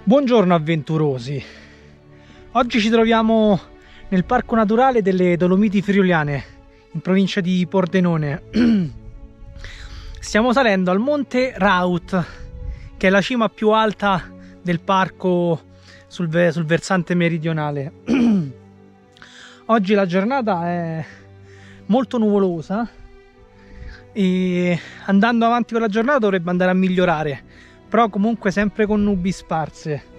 Buongiorno avventurosi, oggi ci troviamo nel Parco Naturale delle Dolomiti Friulane, in provincia di Pordenone. Stiamo salendo al Monte Raut, che è la cima più alta del parco sul versante meridionale. Oggi la giornata è molto nuvolosa e andando avanti con la giornata dovrebbe andare a migliorare, però comunque sempre con nubi sparse.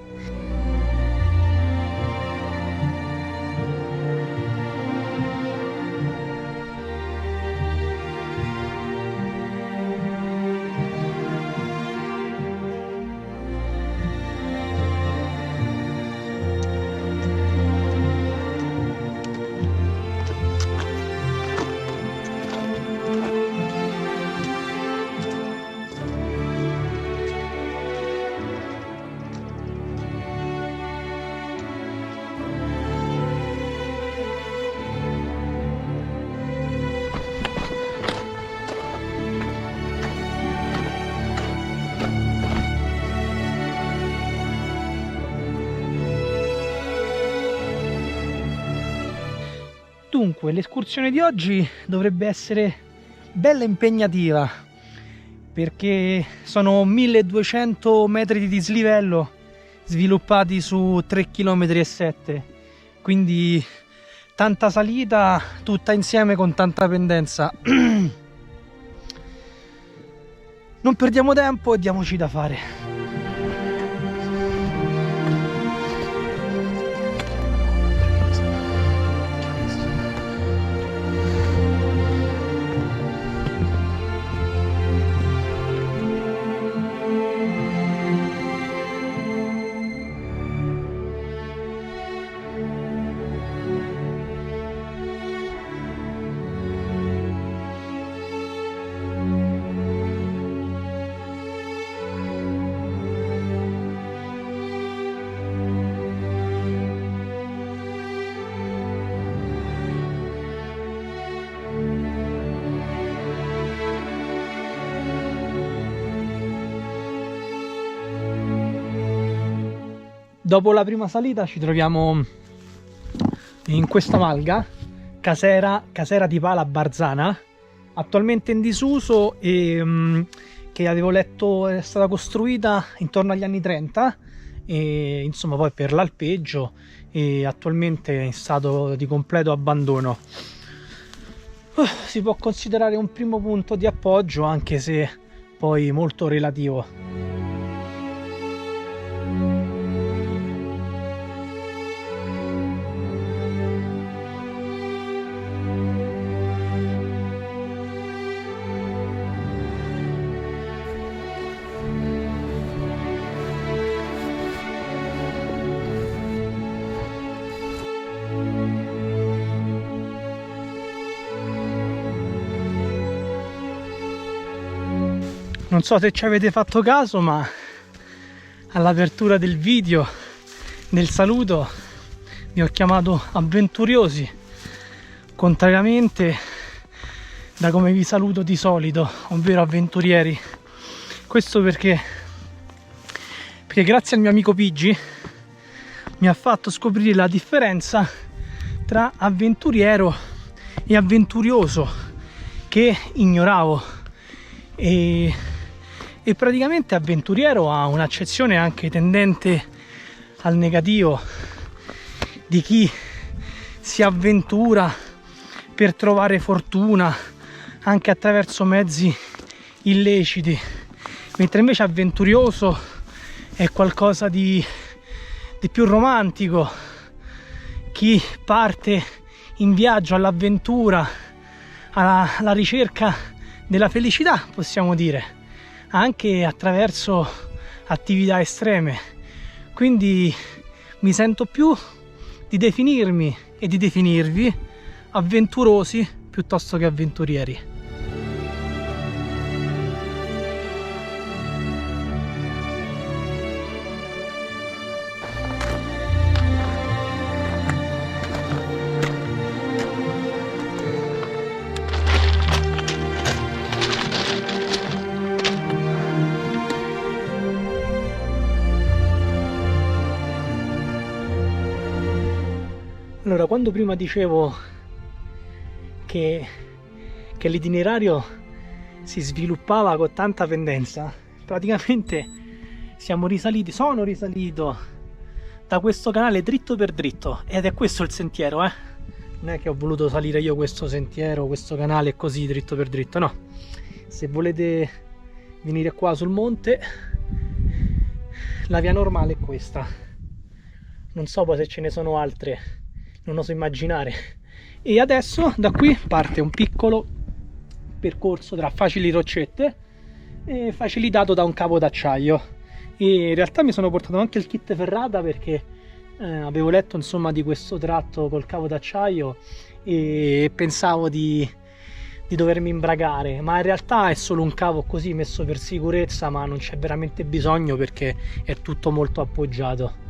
Dunque, l'escursione di oggi dovrebbe essere bella impegnativa, perché sono 1200 metri di dislivello sviluppati su 3,7 km, quindi tanta salita tutta insieme con tanta pendenza. Non perdiamo tempo e diamoci da fare. Dopo la prima salita ci troviamo in questa malga, casera di pala barzana, attualmente in disuso e che avevo letto è stata costruita intorno agli anni 30 e insomma poi per l'alpeggio, e attualmente è in stato di completo abbandono. Si può considerare un primo punto di appoggio, anche se poi molto relativo. Non so se ci avete fatto caso, ma all'apertura del video, nel saluto, vi ho chiamato avventuriosi, contrariamente da come vi saluto di solito, ovvero avventurieri. Questo perché grazie al mio amico Pigi mi ha fatto scoprire la differenza tra avventuriero e avventurioso, che ignoravo. E praticamente avventuriero ha un'accezione anche tendente al negativo, di chi si avventura per trovare fortuna anche attraverso mezzi illeciti, mentre invece avventurioso è qualcosa di più romantico, chi parte in viaggio all'avventura, alla ricerca della felicità, possiamo dire, anche attraverso attività estreme. Quindi mi sento più di definirmi e di definirvi avventurosi piuttosto che avventurieri. Allora, quando prima dicevo che l'itinerario si sviluppava con tanta pendenza, praticamente sono risalito da questo canale dritto per dritto, ed è questo il sentiero, non è che ho voluto salire io questo sentiero, questo canale così dritto per dritto, no. Se volete venire qua sul monte, la via normale è questa. Non so poi se ce ne sono altre, non oso immaginare. E adesso da qui parte un piccolo percorso tra facili roccette e facilitato da un cavo d'acciaio. E in realtà mi sono portato anche il kit ferrata, perché avevo letto insomma di questo tratto col cavo d'acciaio e pensavo di dovermi imbragare, ma in realtà è solo un cavo così messo per sicurezza, ma non c'è veramente bisogno perché è tutto molto appoggiato.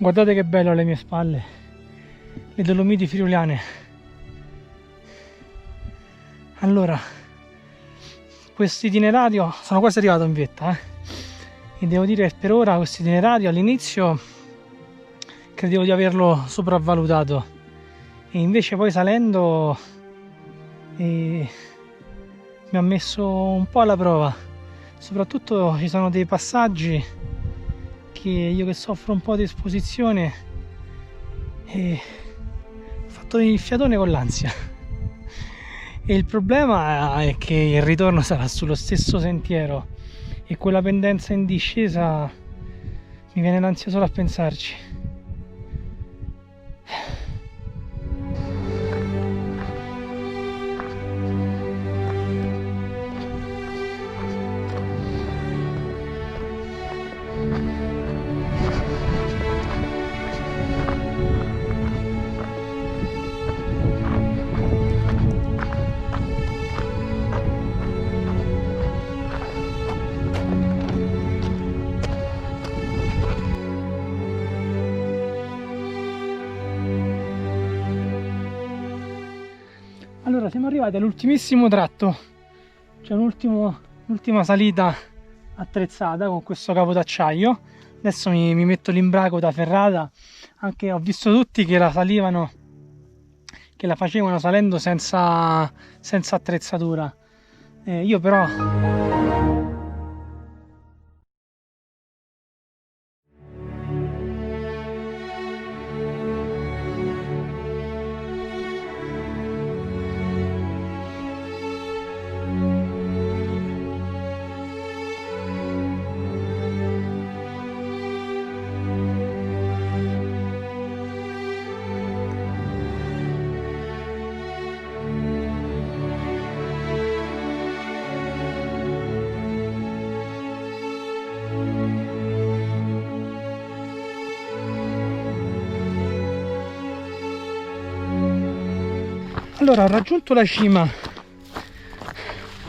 Guardate che bello alle mie spalle, le Dolomiti Friulane. Allora, questo itinerario, sono quasi arrivato in vetta, e devo dire che per ora questo itinerario all'inizio credevo di averlo sopravvalutato, e invece poi salendo mi ha messo un po' alla prova. Soprattutto ci sono dei passaggi che io, che soffro un po' di esposizione, ho fatto il fiatone con l'ansia. E il problema è che il ritorno sarà sullo stesso sentiero, e quella pendenza in discesa mi viene l'ansia solo a pensarci. Allora, siamo arrivati all'ultimissimo tratto, c'è l'ultima salita attrezzata con questo cavo d'acciaio. Adesso mi metto l'imbrago da ferrata, anche ho visto tutti che la facevano salendo senza attrezzatura. Io però Allora, ho raggiunto la cima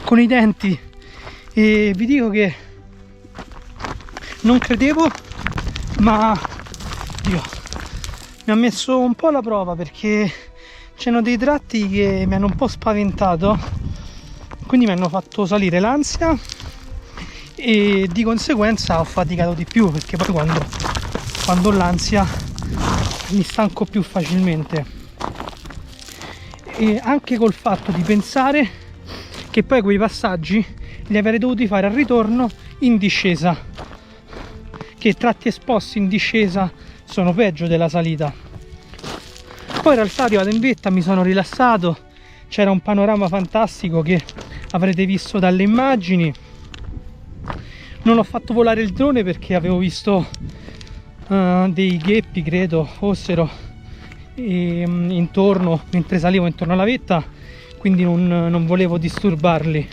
con i denti e vi dico che non credevo, ma Dio, mi ha messo un po' alla prova, perché c'erano dei tratti che mi hanno un po' spaventato, quindi mi hanno fatto salire l'ansia e di conseguenza ho faticato di più, perché poi quando ho l'ansia mi stanco più facilmente, e anche col fatto di pensare che poi quei passaggi li avrei dovuti fare al ritorno in discesa, che tratti esposti in discesa sono peggio della salita. Poi in realtà arrivato in vetta mi sono rilassato, c'era un panorama fantastico che avrete visto dalle immagini. Non ho fatto volare il drone perché avevo visto dei gheppi, credo fossero, intorno, mentre salivo intorno alla vetta, quindi non volevo disturbarli.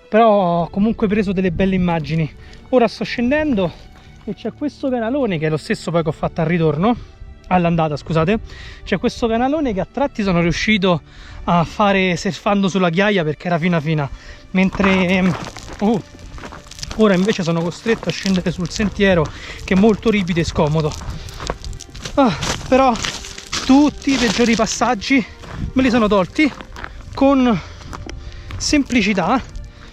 Però ho comunque preso delle belle immagini. Ora sto scendendo e c'è questo canalone che è lo stesso poi che ho fatto al ritorno, all'andata scusate. C'è questo canalone che a tratti sono riuscito a fare surfando sulla ghiaia perché era fina, mentre ora invece sono costretto a scendere sul sentiero che è molto ripido e scomodo. Però tutti i peggiori passaggi me li sono tolti con semplicità,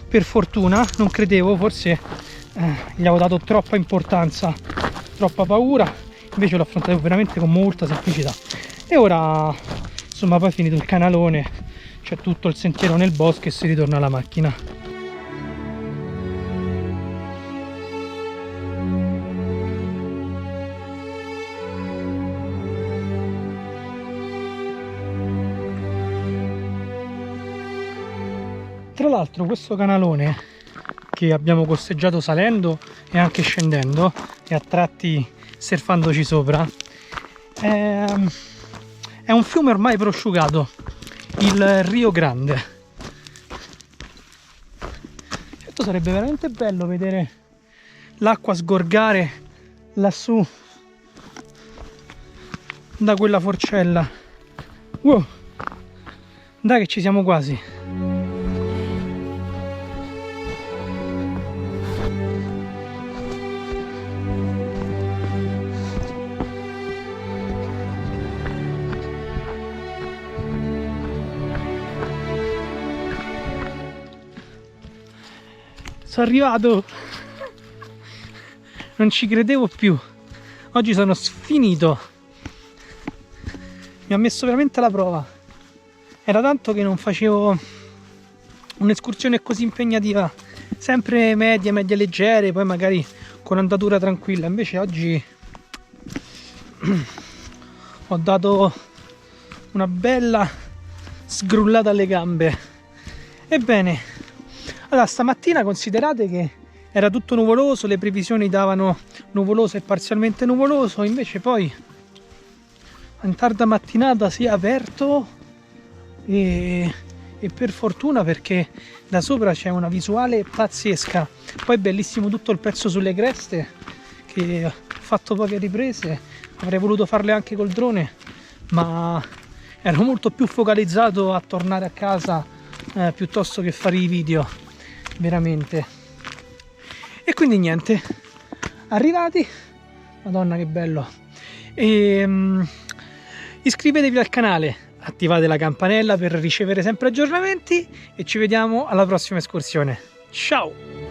per fortuna. Non credevo, forse gli avevo dato troppa importanza, troppa paura, invece l'ho affrontato veramente con molta semplicità. E ora insomma poi finito il canalone c'è tutto il sentiero nel bosco e si ritorna alla macchina. Tra l'altro questo canalone che abbiamo costeggiato salendo e anche scendendo e a tratti surfandoci sopra è un fiume ormai prosciugato, il Rio Grande. Certo, sarebbe veramente bello vedere l'acqua sgorgare lassù da quella forcella. Wow, dai che ci siamo quasi. Sono arrivato, non ci credevo più, oggi sono sfinito, mi ha messo veramente alla prova. Era tanto che non facevo un'escursione così impegnativa, sempre medie leggere, poi magari con andatura tranquilla. Invece oggi ho dato una bella sgrullata alle gambe. Ebbene, allora stamattina considerate che era tutto nuvoloso, le previsioni davano nuvoloso e parzialmente nuvoloso, invece poi in tarda mattinata si è aperto e per fortuna, perché da sopra c'è una visuale pazzesca. Poi bellissimo tutto il pezzo sulle creste, che ho fatto poche riprese, avrei voluto farle anche col drone, ma ero molto più focalizzato a tornare a casa piuttosto che fare i video, veramente. E quindi niente, arrivati, madonna che bello. Iscrivetevi al canale, attivate la campanella per ricevere sempre aggiornamenti e ci vediamo alla prossima escursione. Ciao!